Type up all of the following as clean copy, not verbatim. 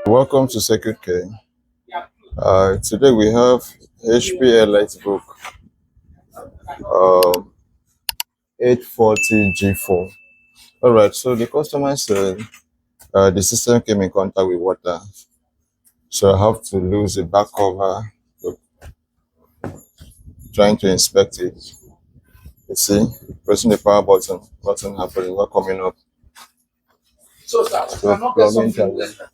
Welcome to Circuit K. Today we have HP Lightbook 840 G4. Alright, so the customer said the system came in contact with water, so I have to lose the back cover. Trying to inspect it. You see, pressing the power button, nothing happening, not coming up. So plugging charger.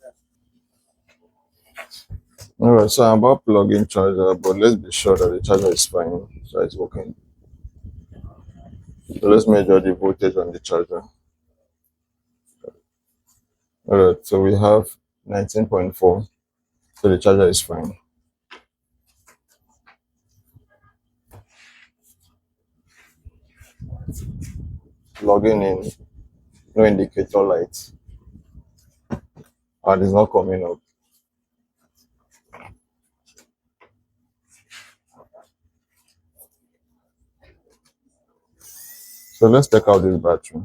Alright, so I'm about plugging charger, but let's be sure that the charger is fine, so it's working. So let's measure the voltage on the charger. Alright, so we have 19.4, so the charger is fine. Logging in, no indicator light, and it's not coming up. So let's take out this battery.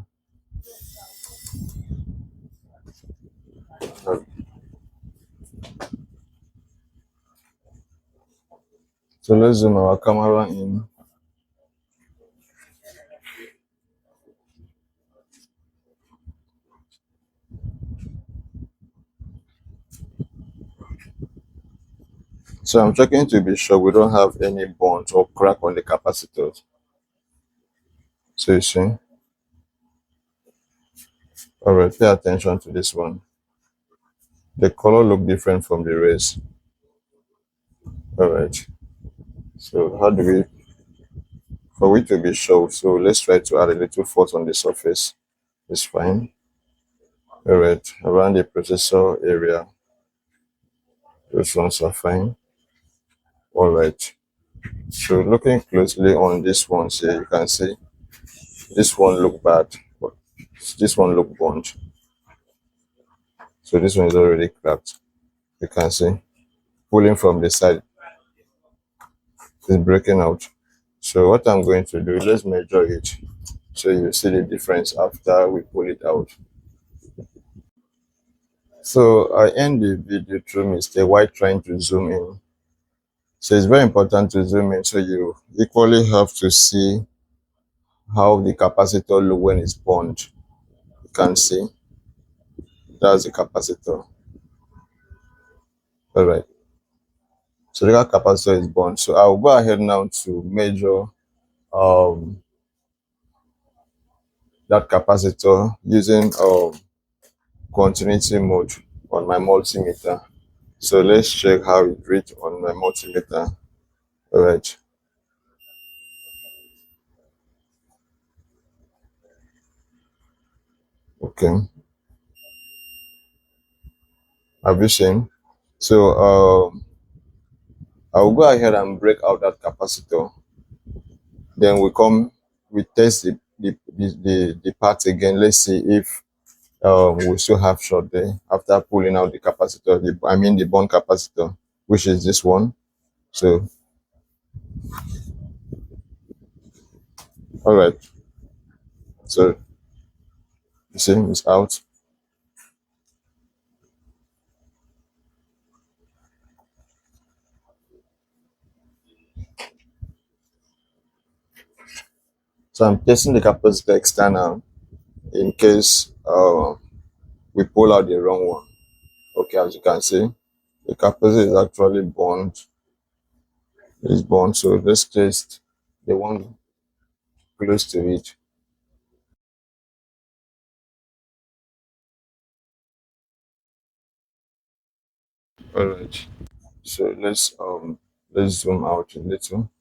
So let's zoom our camera in. So I'm checking to be sure we don't have any bond or crack on the capacitors. So you see. Alright, pay attention to this one. The color look different from the rays. Alright. So how do we, for we to be sure, so let's try to add a little force on the surface. It's fine. Alright, around the processor area, those ones are fine. Alright. So looking closely on this one here, you can see this one look bad, but this one look burnt. So this one is already cracked. You can see pulling from the side is breaking out. So what I'm going to do, let's measure it so you see the difference after we pull it out. So I end the video through mistake while trying to zoom in. So it's very important to zoom in so you equally have to see how the capacitor look when it's burnt. You can see that's the capacitor. Alright. So the capacitor is burnt. So I'll go ahead now to measure that capacitor using continuity mode on my multimeter. So let's check how it reads on my multimeter. Alright. Okay. Have you seen? So I'll go ahead and break out that capacitor. Then we test the part again. Let's see if we still have short there after pulling out the capacitor, the bond capacitor, which is this one. So all right, so you see it's out. So I'm testing the capacitor external in case we pull out the wrong one. Okay, as you can see, the capacitor is actually bond. It's bond. So let's test the one close to it. All right. So let's zoom out a little.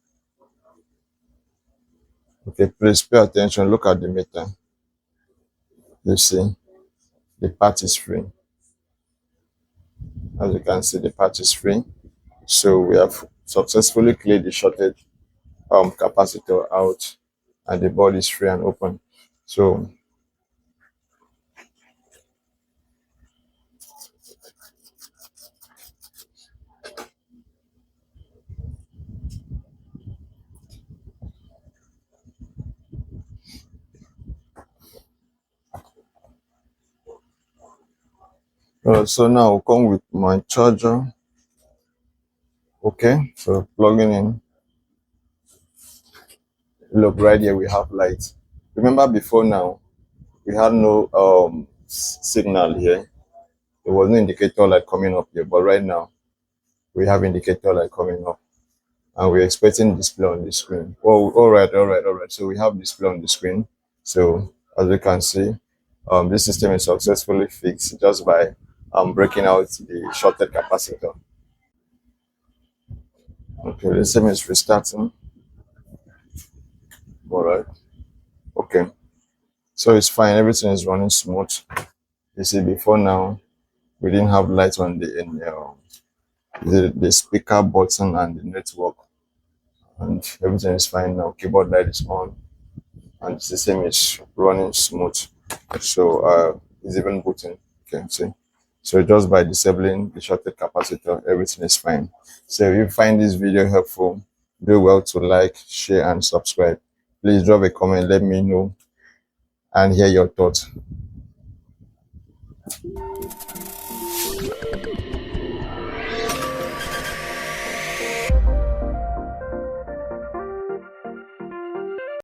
Okay, please pay attention. Look at the meter. You see, the part is free. As you can see, the part is free. So we have successfully cleared the shorted capacitor out, and the board is free and open. So So now I'll come with my charger. Okay, so plugging in. Look, right here we have light. Remember before now we had no signal here. There was no indicator light coming up here, but right now we have indicator light coming up, and we're expecting display on the screen. Oh, all right. So we have display on the screen. So as we can see, this system is successfully fixed just by breaking out the shorted capacitor. Okay, the system is restarting. All right. Okay, so it's fine. Everything is running smooth. You see, before now we didn't have light on the speaker button and the network, and everything is fine now. Keyboard light is on, and the system is running smooth. So it's even booting. Okay, see. So just by disabling the shorted capacitor, everything is fine. So if you find this video helpful, do well to like, share, and subscribe. Please drop a comment, let me know, and hear your thoughts.